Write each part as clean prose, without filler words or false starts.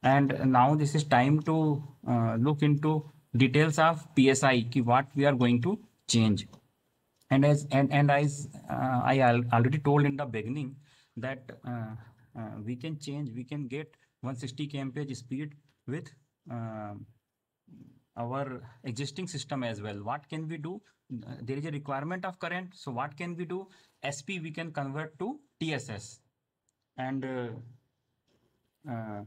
And now this is time to look into details of PSI ki what we are going to change. And already told in the beginning that we can change, we can get 160 kmph speed with uh, our existing system as well. What can we do? There is a requirement of current, so what can we do? SP we can convert to TSS, and uh,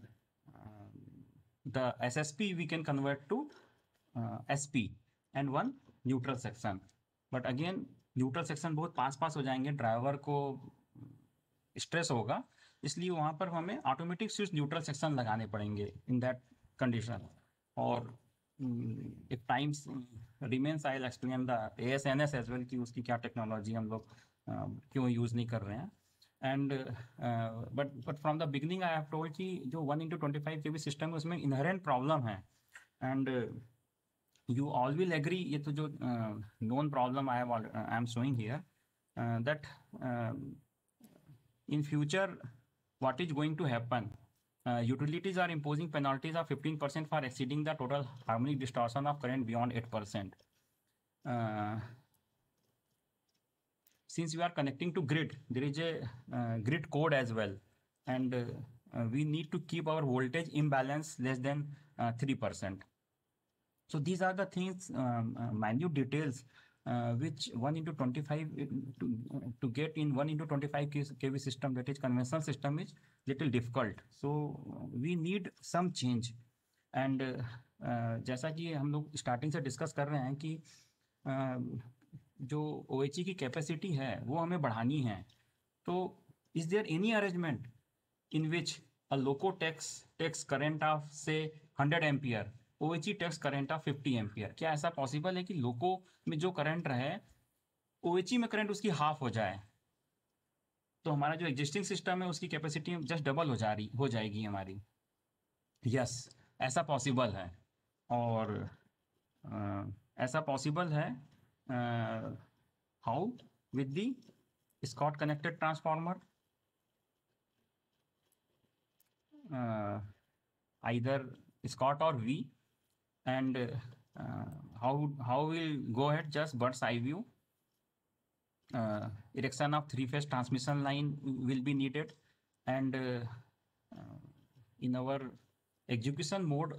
the SSP we can convert to SP, and one neutral section. But again neutral section बहुत पास पास हो जाएंगे, driver को stress होगा, इसलिए वहाँ पर हमें automatic switch neutral section लगाने पड़ेंगे इन दैट कंडीशन. और if times remains I will explain the ASNS as well कि उसकी क्या टेक्नोलॉजी हम लोग क्यों यूज़ नहीं कर रहे हैं. And but from the beginning I have told कि जो 1x25 kV सिस्टम है उसमें इनहेरेंट प्रॉब्लम है. And you all will agree, ये तो जो known problem I am showing here, that in future what is going to happen, utilities are imposing penalties of 15% for exceeding the total harmonic distortion of current beyond 8%. Since we are connecting to grid, there is a grid code as well, and we need to keep our voltage imbalance less than 3%. So these are the things, minute details, which 1x25 to get in 1x25 kV system, that is conventional system, is little difficult. So we need some change. And जैसा कि हम लोग starting से discuss कर रहे हैं कि जो OHE की कैपेसिटी है वो हमें बढ़ानी है. तो is there any arrangement in which a loco takes current of say 100 ampere, OHE takes current of 50 ampere. क्या ऐसा पॉसिबल है कि लोको में जो करंट रहे OHE में करंट उसकी हाफ हो जाए, तो हमारा जो एग्जिस्टिंग सिस्टम है उसकी कैपेसिटी जस्ट डबल हो जाएगी हमारी? यस, ऐसा पॉसिबल है. और ऐसा पॉसिबल है how? With the Scott connected transformer, either Scott or V. And how we'll go ahead, just bird's eye view. Erection of three-phase transmission line will be needed, and in our execution mode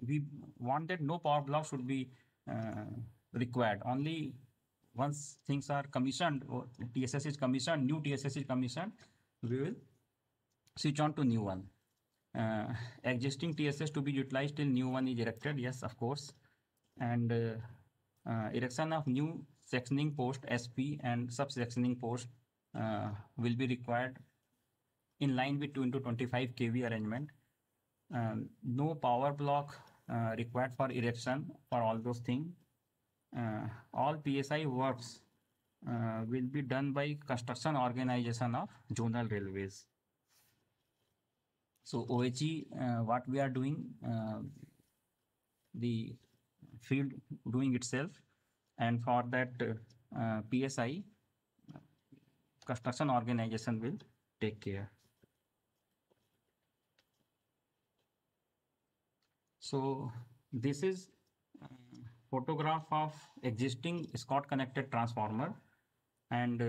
we want that no power block should be required. Only once things are commissioned or TSS is commissioned, new TSS is commissioned, we will switch on to new one. Existing TSS to be utilized till new one is erected, yes, of course. And erection of new sectioning post SP and sub-sectioning post will be required in line with 2x25 kV arrangement. No power block required for erection for all those things. All PSI works will be done by construction organization of zonal railways. So OHE, what we are doing, the field doing itself, and for that PSI, construction organization will take care. So this is photograph of existing Scott connected transformer, and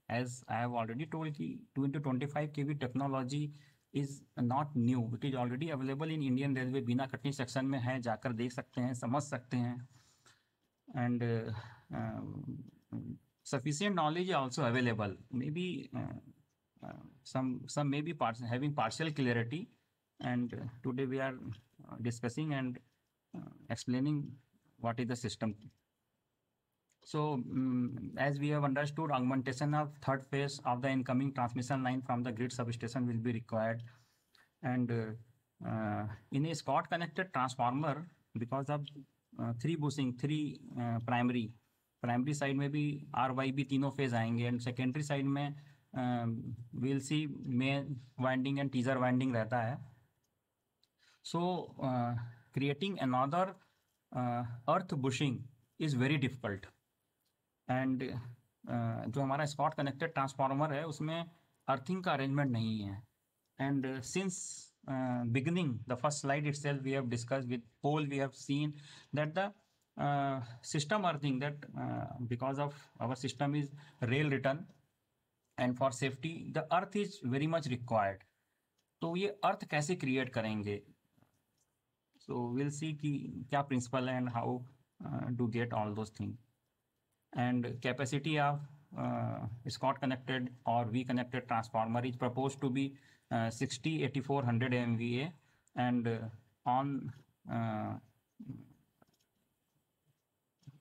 as I have already told you, 2x25 kV technology is not new. It is already available in Indian Railway. बिना Katni section में है, जाकर देख सकते हैं, समझ सकते हैं. And sufficient knowledge is also available. Maybe some may be having partial clarity, and today we are discussing and explaining what is the system. So as we have understood, augmentation of third phase of the incoming transmission line from the grid substation will be required. And in a Scott connected transformer, because of three bushing, three primary side में भी RYB तीनों phase आएंगे, and secondary side में we'll see main winding and teaser winding रहता है. So creating another earth bushing is very difficult. And जो हमारा Scott connected transformer है उसमें अर्थिंग का अरेंजमेंट नहीं है. And since beginning, the first slide itself, we have discussed with pole, we have seen that the system earthing, that because of our system is rail return and for safety the earth is very much required. तो ये अर्थ कैसे create करेंगे, so will see कि क्या principle है and how to get all those thing. And capacity of Scott connected or V connected transformer is proposed to be 60 8400 MVA, and on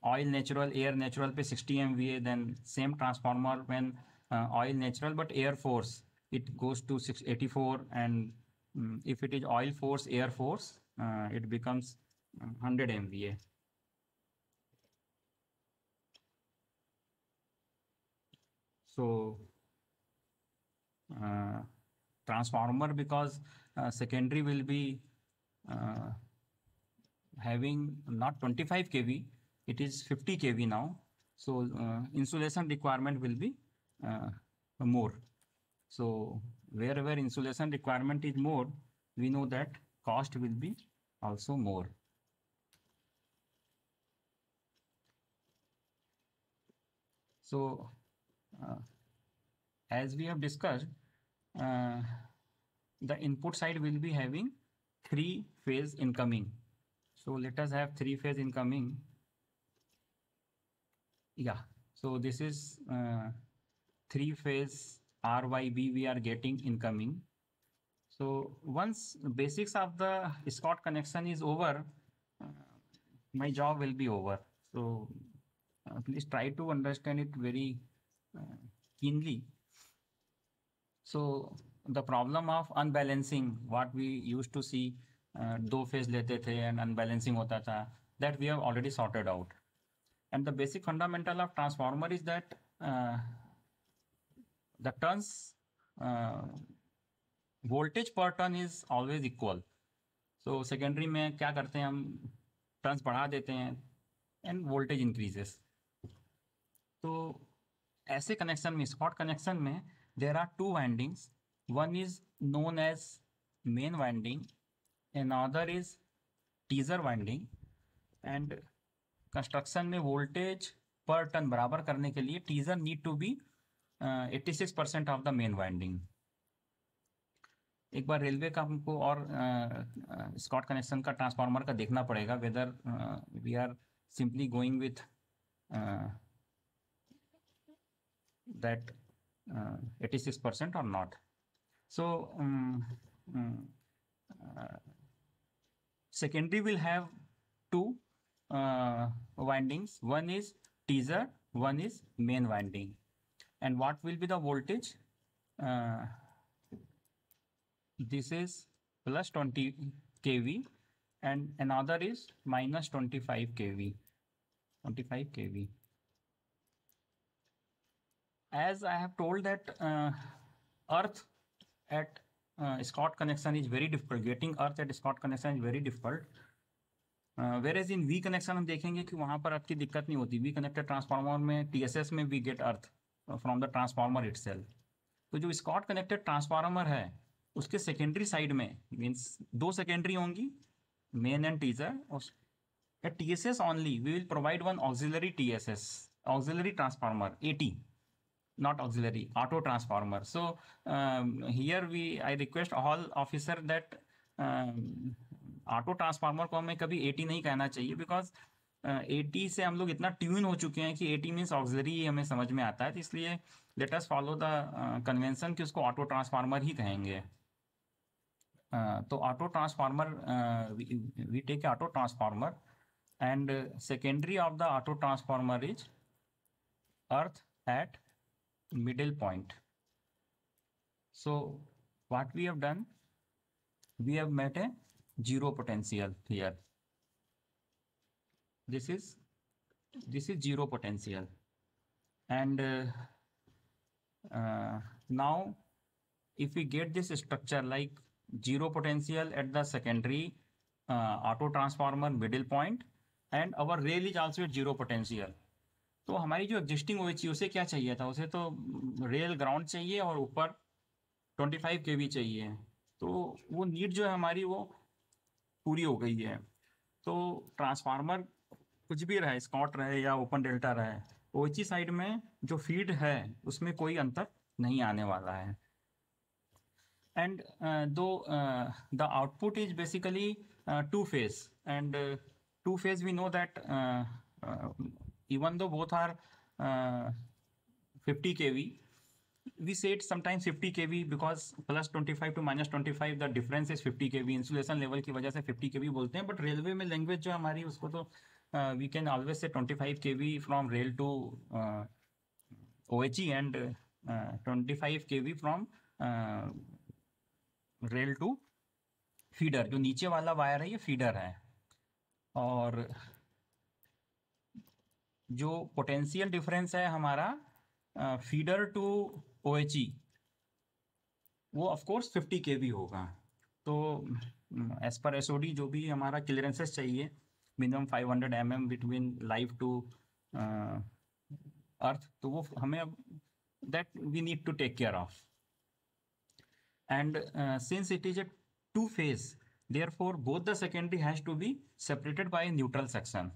oil natural air natural पे 60 MVA. Then same transformer when oil natural but air force, it goes to 684, and if it is oil force air force, it becomes 100 MVA. So transformer, because secondary will be having not 25 kV, it is 50 kV now. So insulation requirement will be more. So wherever insulation requirement is more, we know that cost will be also more. So as we have discussed, the input side will be having 3-phase incoming. So let us have 3-phase incoming. Yeah, so this is 3-phase RYB we are getting incoming. So once basics of the Scott connection is over, my job will be over. So please try to understand it very keenly. So the problem of unbalancing, what we used to see, दो phase लेते थे and unbalancing होता था, that we have already sorted out. And the basic fundamental of transformer is that the turns, voltage per turn is always equal. So secondary में क्या करते हैं, हम turns बढ़ा देते हैं and voltage increases. तो ऐसे कनेक्शन में, स्पॉट कनेक्शन में, there are 2 windings. One is known as main winding, another is teaser winding. And construction में वोल्टेज पर टन बराबर करने के लिए teaser need to be 86% of the main winding. एक बार रेलवे का हमको और स्कॉट कनेक्शन का ट्रांसफार्मर का देखना पड़ेगा, whether we are simply going with that 86% or not. So secondary will have 2 windings. One is teaser, one is main winding. And what will be the voltage? This is plus 20 kV and another is minus 25 kV. 25 kV. As I have told that earth at Scott connection is very difficult. Getting earth at Scott connection is very difficult. Whereas in V connection हम देखेंगे कि वहाँ पर अर्थ की दिक्कत नहीं होती. V connected transformer में TSS में we get earth from the transformer itself. तो जो Scott connected transformer है उसके secondary side में means 2 secondary होंगी, main and teaser. At TSS only we will provide one auxiliary TSS, auxiliary transformer, AT. Not auxiliary, auto transformer. So here I request all officer that auto transformer को हमें कभी 80 नहीं कहना चाहिए, because 80 से हम लोग इतना ट्यून हो चुके हैं कि 80 मीन्स ऑक्सिलरी हमें समझ में आता है. तो इसलिए let us follow the convention कि उसको ऑटो ट्रांसफार्मर ही कहेंगे. तो auto transformer, we take auto transformer and secondary of the auto transformer is earth at middle point. So what we have done, we have met a zero potential here. This is zero potential, and now if we get this structure like zero potential at the secondary auto transformer middle point, and our rail is also at zero potential. तो हमारी जो existing हुई थी उसे क्या चाहिए था, उसे तो रेल ग्राउंड चाहिए और ऊपर 25 kV चाहिए. तो वो नीड जो है हमारी वो पूरी हो गई है। तो ट्रांसफार्मर कुछ भी रहे, स्कॉट रहे या ओपन डेल्टा रहे, ओएचई साइड में जो फीड है उसमें कोई अंतर नहीं आने वाला है। And though the output is basically two phase, and two phase we know that uh, even though both are uh, 50 kV, we say it sometimes 50 kV because plus 25 to minus 25 the difference is 50 kV, insulation level की वजह से 50 kV बोलते हैं, but railway में language जो हमारी उसको तो we can always say 25 kV from rail to OHE and 25 kV from rail to feeder. जो नीचे वाला वायर है ये फीडर है, और जो पोटेंशियल डिफरेंस है हमारा फीडर टू ओएचई वो ऑफ कोर्स 50 केवी होगा। तो एज पर एसओडी जो भी हमारा क्लियरेंसेस चाहिए minimum 500 mm between live to earth, तो वो हमें अब that we need to take care of. And since it is a two phase, therefore both the secondary has to be separated by a neutral section.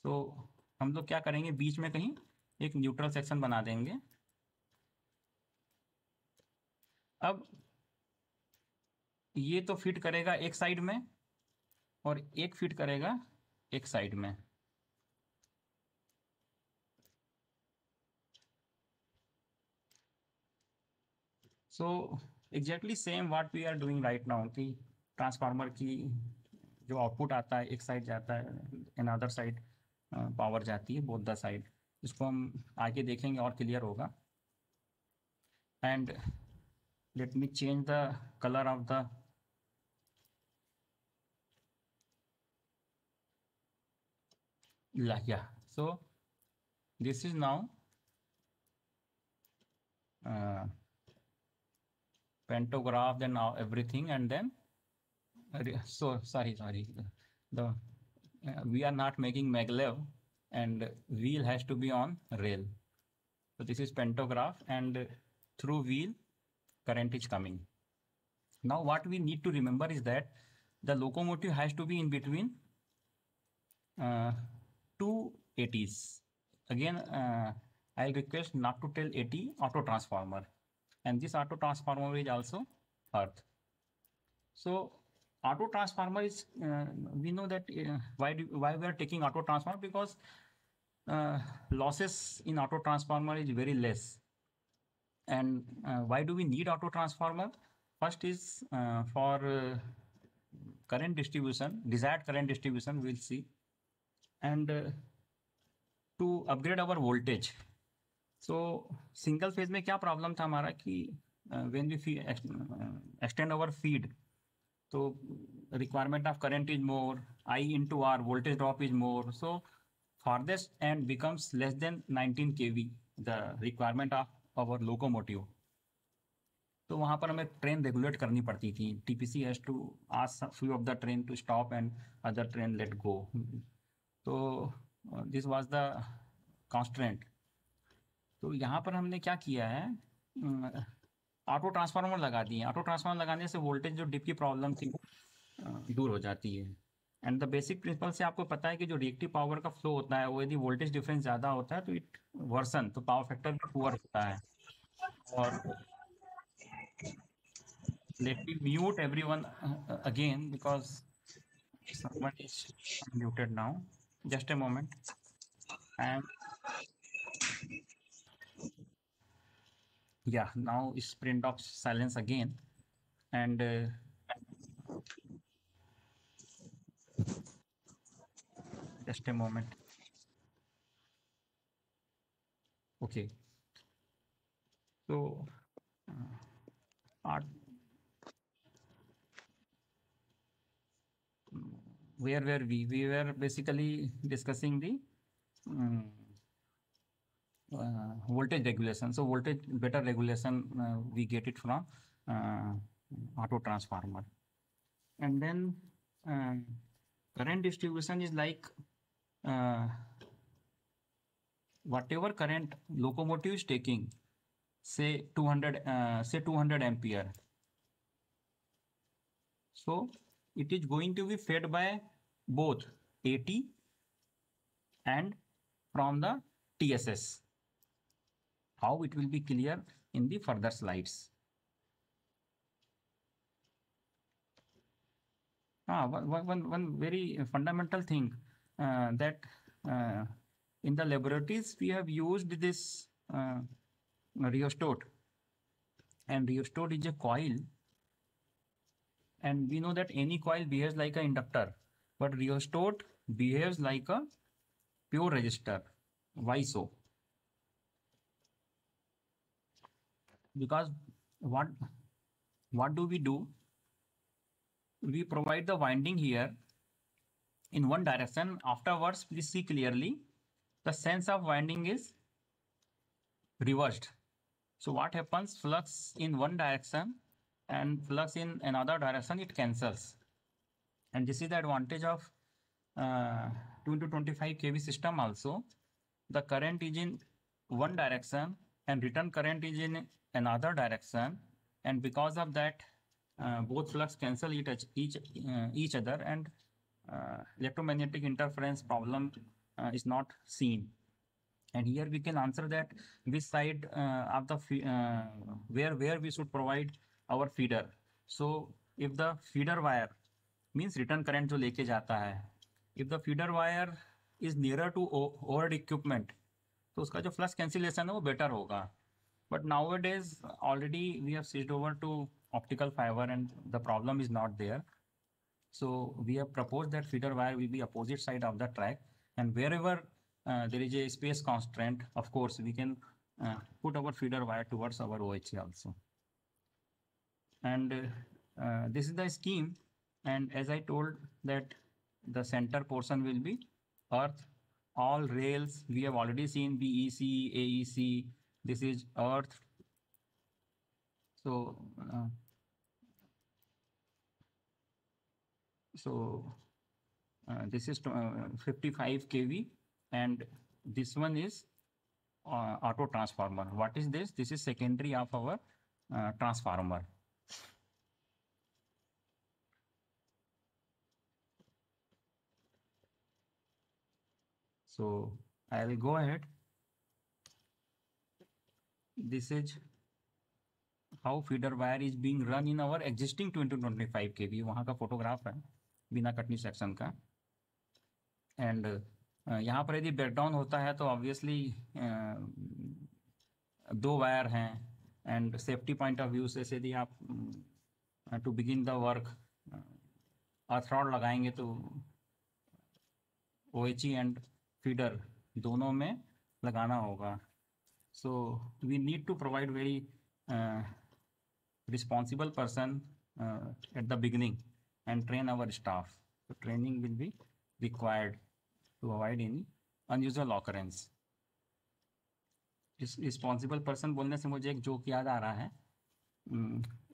So हम लोग क्या करेंगे, बीच में कहीं एक न्यूट्रल सेक्शन बना देंगे। अब ये तो फिट करेगा एक साइड में और एक फिट करेगा एक साइड में। So exactly same what we are doing right now कि ट्रांसफार्मर की जो आउटपुट आता है एक साइड जाता है, अनदर साइड पावर जाती है, बोथ द साइड। इसको हम आगे देखेंगे और क्लियर होगा। And let me change the colour of the yeah, so this is now pantograph, then now everything, and then so sorry the we are not making maglev and wheel has to be on rail. So this is pantograph and through wheel current is coming. Now what we need to remember is that the locomotive has to be in between two ATs. Again I'll request not to tell AT auto transformer, and this auto transformer is also earth. So auto transformer is we know that why we are taking auto transformer, because losses in auto transformer is very less. And why do we need auto transformer? First is for current distribution, desired current distribution we'll see, and to upgrade our voltage. So single phase में क्या problem था हमारा कि when we extend our feed, तो requirement of current is more, I into R voltage drop is more, so farthest end becomes less than 19 kV the requirement of our locomotive. तो वहाँ पर हमें ट्रेन रेगुलेट करनी पड़ती थी। TPC has to ask few of the train to stop and other train let go. तो this was the constraint. तो यहाँ पर हमने क्या किया है, ऑटो ट्रांसफार्मर लगा दिए। ऑटो ट्रांसफार्मर लगाने से वोल्टेज जो डिप की प्रॉब्लम थी दूर हो जाती है। एंड द बेसिक प्रिंसिपल से आपको पता है कि जो रिएक्टिव पावर का फ्लो होता है वो यदि वोल्टेज डिफरेंस ज़्यादा होता है तो इट वर्सन, तो पावर फैक्टर भी पुअर होता है। और let me mute everyone again because someone is muted now. Just a moment. And yeah, now it's print of silence again. And just a moment. Okay. So where were we? We were basically discussing the voltage regulation. So voltage better regulation we get it from auto transformer. And then current distribution is like whatever current locomotive is taking, say 200 ampere, So it is going to be fed by both AT and from the TSS. How it will be clear in the further slides. One very fundamental thing that in the laboratories we have used this rheostat, and rheostat is a coil, and we know that any coil behaves like an inductor, but rheostat behaves like a pure resistor. Why so? Because what do? We provide the winding here in one direction. Afterwards, please see clearly, the sense of winding is reversed. So what happens? Flux in one direction and flux in another direction, it cancels. And this is the advantage of 2 into 25 kV system also. The current is in one direction and return current is in another direction, and because of that both flux cancel each other, and electromagnetic interference problem is not seen. And here we can answer that which side of the where we should provide our feeder. So if the feeder wire means return current जो लेके जाता है, if the feeder wire is nearer to overhead equipment, तो उसका जो flux cancellation है वो better होगा. But nowadays already we have switched over to optical fiber and the problem is not there. So we have proposed that feeder wire will be opposite side of the track, and wherever there is a space constraint, of course we can put our feeder wire towards our OHE also. And this is the scheme, and as I told that the center portion will be earth. All rails we have already seen, BEC, AEC, this is earth. So this is 55 kV, and this one is auto transformer. What is this? This is secondary of our transformer. So I will go ahead. This is how feeder wire is being run in our existing 2025 kV. वहाँ का photograph है बिना Katni section का. And यहाँ पर यदि breakdown होता है तो ऑब्वियसली दो वायर हैं, and safety point of view से यदि आप to begin the work earth rod लगाएंगे तो OHE एंड फीडर दोनों में लगाना होगा. So we need to provide very responsible person at the beginning and train our staff. So training will be required to avoid any unusual occurrence. इस responsible person बोलने से मुझे एक जोक याद आ रहा है.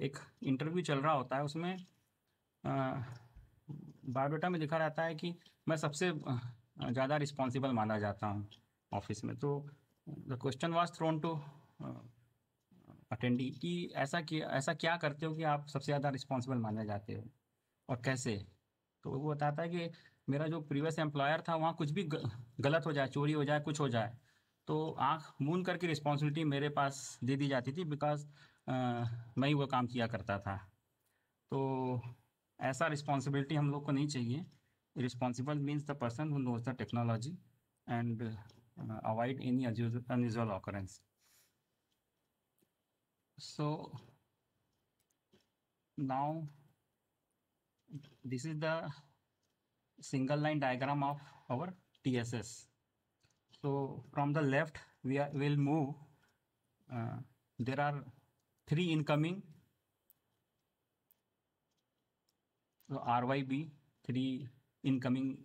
एक इंटरव्यू चल रहा होता है, उसमें बायोडाटा में लिखा रहता है कि मैं सबसे ज़्यादा रिस्पॉन्सिबल माना जाता हूँ ऑफिस में. तो the question was thrown to attendee कि ऐसा क्या करते हो कि आप सबसे ज़्यादा रिस्पॉन्सिबल माने जाते हो और कैसे. तो वो बताता है कि मेरा जो प्रीवियस एम्प्लॉयर था वहाँ कुछ भी गलत हो जाए, चोरी हो जाए, कुछ हो जाए, तो आँख मूंद करके रिस्पॉन्सिबिलिटी मेरे पास दे दी जाती थी, बिकॉज मैं ही वो काम किया करता था. तो ऐसा रिस्पॉन्सिबिलिटी हम लोग को नहीं चाहिए. Responsible means the person who knows the technology and avoid any unusual occurrence. So now this is the single line diagram of our TSS. So from the left we will move. There are 3 incoming. So RYB, 3 incoming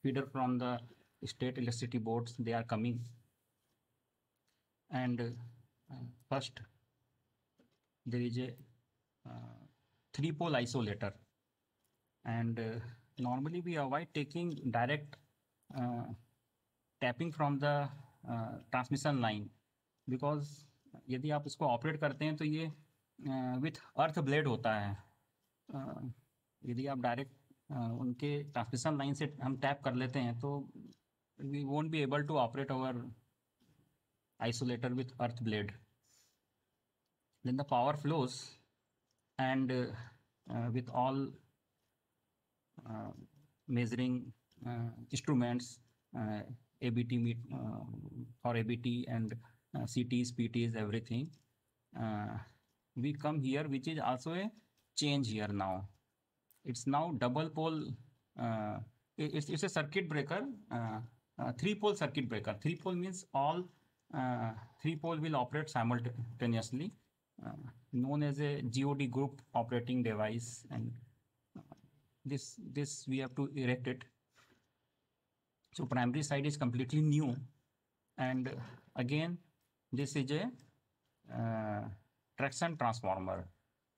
feeder from the state electricity boards, they are coming. And first there is a 3-pole isolator, and normally we avoid taking direct tapping from the transmission line, because यदि आप इसको operate करते हैं तो ये with earth blade होता है. यदि आप डायरेक्ट उनके ट्रांसमिशन लाइन से हम टैप कर लेते हैं तो we won't be able to operate our isolator with earth blade. Then the power flows, and with all measuring instruments, ABT or ABT and CTs, PTs, everything, we come here, which is also a change here now. It's now double pole. It's a circuit breaker, 3-pole circuit breaker. 3-pole means all 3-pole will operate simultaneously, known as a GOD, group operating device, and this we have to erect it. So primary side is completely new, and again this is a traction transformer.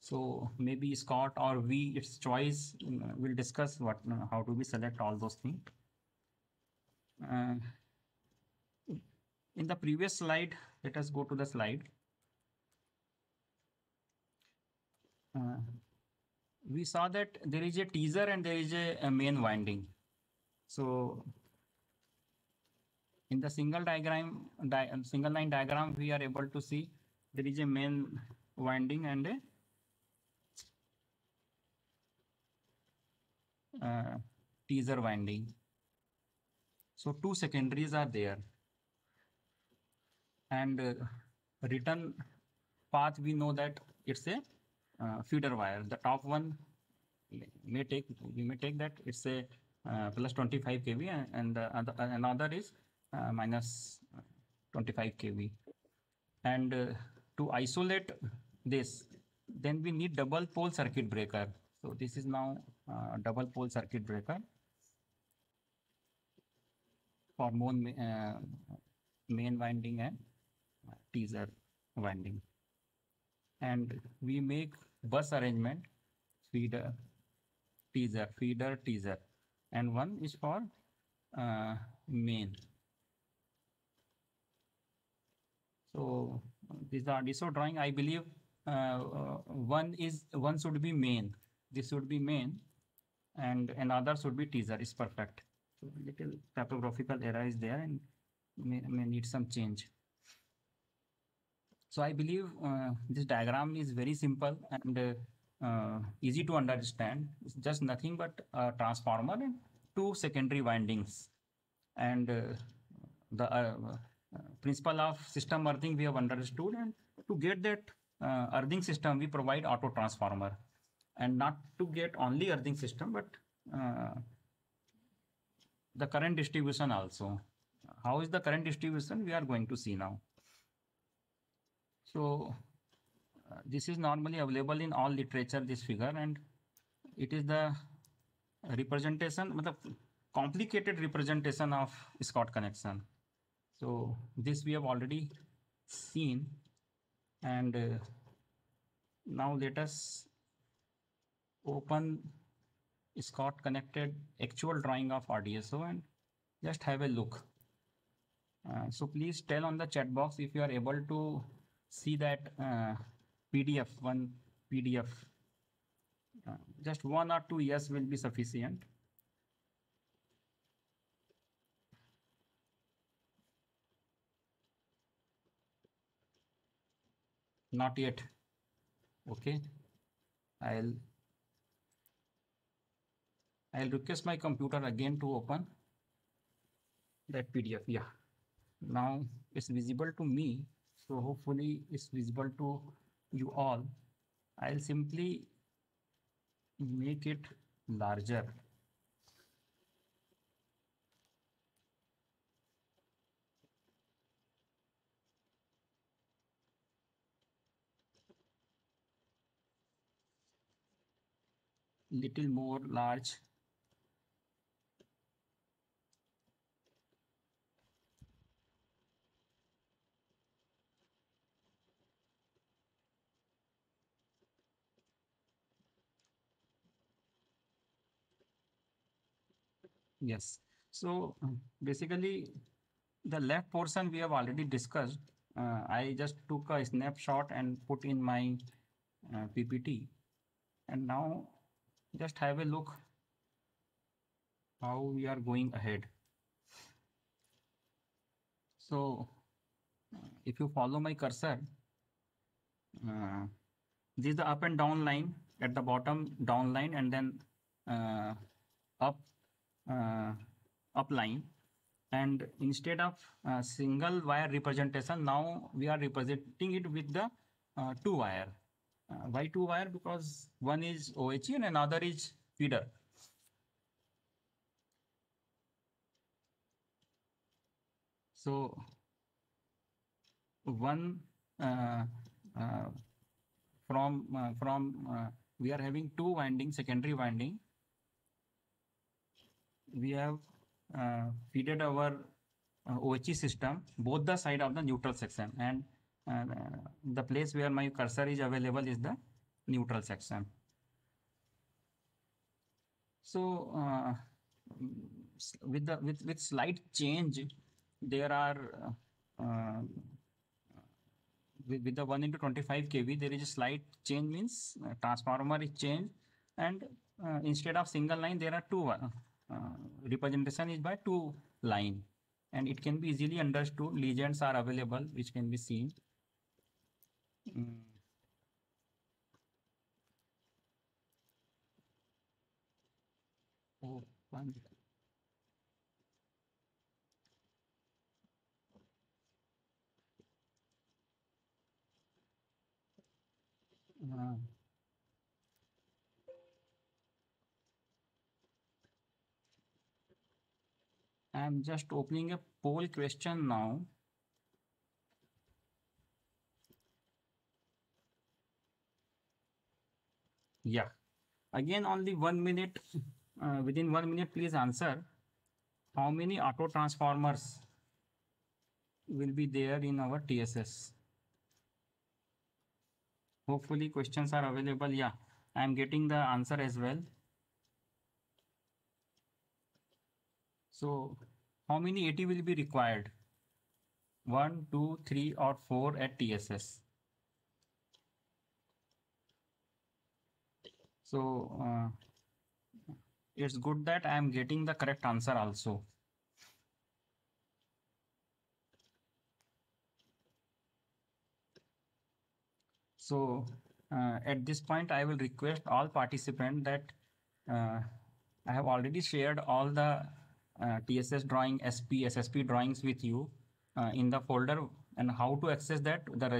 So maybe Scott or we, its choice, will discuss how do we select all those things. In the previous slide, let us go to the slide. We saw that there is a teaser and there is a main winding. So in the single line diagram, we are able to see there is a main winding and a teaser winding. So two secondaries are there, and return path, we know that it's a feeder wire. The top one we may take that it's a plus 25 kV, and the another is minus 25 kV. And to isolate this, then we need double pole circuit breaker. So this is now double pole circuit breaker for main winding and teaser winding. And we make bus arrangement, feeder, teaser, and one is for main. So these are DSO drawing. I believe one should be main. This should be main, and another should be teaser. Is perfect. So little typographical error is there, and may need some change. So I believe this diagram is very simple and easy to understand. It's just nothing but a transformer and two secondary windings. And the principle of system earthing we have understood, and to get that earthing system, we provide auto transformer, and not to get only earthing system, but the current distribution also. How is the current distribution? We are going to see now. So this is normally available in all literature, this figure, and it is the representation, complicated representation of Scott connection. So this we have already seen, and now let us open Scott connected actual drawing of RDSO and just have a look. So please tell on the chat box if you are able to see that PDF, one PDF. Just 1 or 2 yes will be sufficient. Not yet. Okay. I'll request my computer again to open that PDF. Yeah. Now it's visible to me. So hopefully it's visible to you all. I'll simply make it larger. Little more large. Yes. So basically, the left portion we have already discussed. I just took a snapshot and put in my PPT. And now just have a look how we are going ahead. So if you follow my cursor, uh, this is the up and down line, at the bottom down line, and then uh, up uh, up line. And instead of single wire representation, now we are representing it with the two wire. Why two wire? Because one is OHE and another is feeder. So one uh, uh, from we are having two winding, secondary winding. We have feeded our OHE system both the side of the neutral section, and the place where my cursor is available is the neutral section. So with slight change, there are with the 1 into 25 kV, there is a slight change, means transformer is changed, and instead of single line, there are two representation is by two line, and it can be easily understood. Legends are available which can be seen. Mm. Oh, one. Uh, I'm just opening a poll question now. Yeah. Again, only 1 minute. Within 1 minute, please answer. How many auto transformers will be there in our TSS? Hopefully, questions are available. Yeah, I am getting the answer as well. So, how many AT will be required? 1, 2, 3, or 4 at TSS? So, it's good that I am getting the correct answer also. So at this point, I will request all participants that I have already shared all the TSS drawing, SP, SSP drawings with you in the folder, and how to access that. The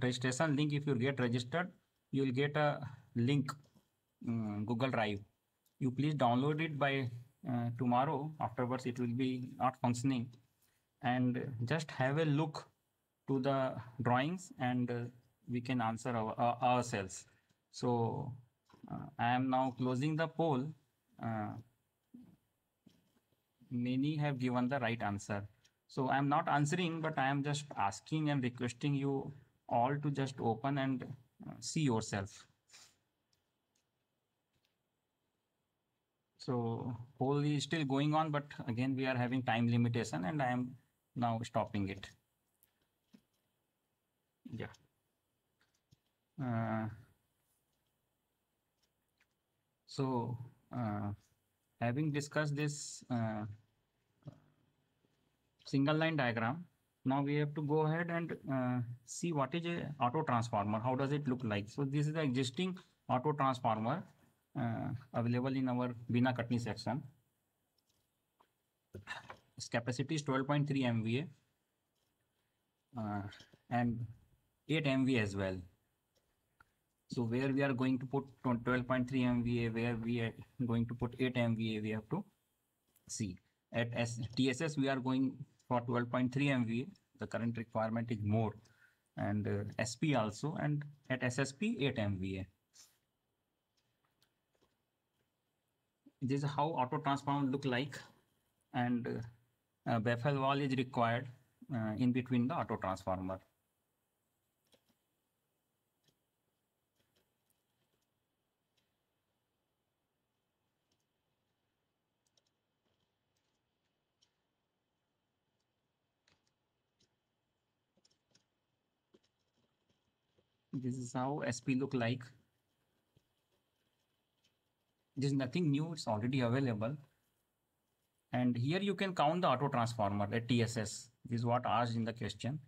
registration link, if you get registered, you will get a link, Google Drive. You please download it by tomorrow. Afterwards, it will be not functioning. And just have a look to the drawings, and we can answer ourselves. So I am now closing the poll. Uh, Many have given the right answer. So I am not answering, but I am just asking and requesting you all to just open and see yourself. So poll is still going on, but again we are having time limitation, and I am now stopping it. Yeah. So having discussed this single line diagram, now we have to go ahead and see what is a auto transformer. How does it look like? So this is the existing auto transformer available in our Bina Katni section. Its capacity is 12.3 MVA and 8 MVA as well. So where we are going to put 12.3 MVA, where we are going to put 8 MVA, we have to see. At TSS, we are going for 12.3 MVA. The current requirement is more, and SP also, and at SSP 8 MVA. This is how auto transformer look like, and baffle wall is required in between the auto transformer. This is how SP look like. There's nothing new, it's already available. And here you can count the auto transformer at TSS. This is what asked in the question.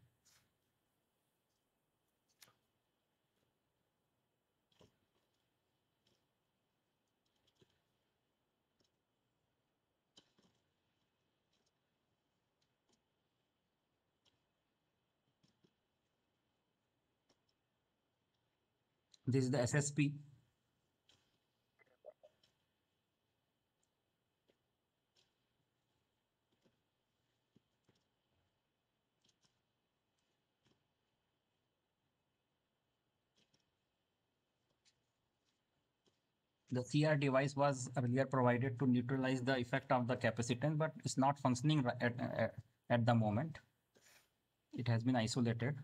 This is the SSP. The CR device was earlier provided to neutralize the effect of the capacitance, but it's not functioning at the moment. It has been isolated.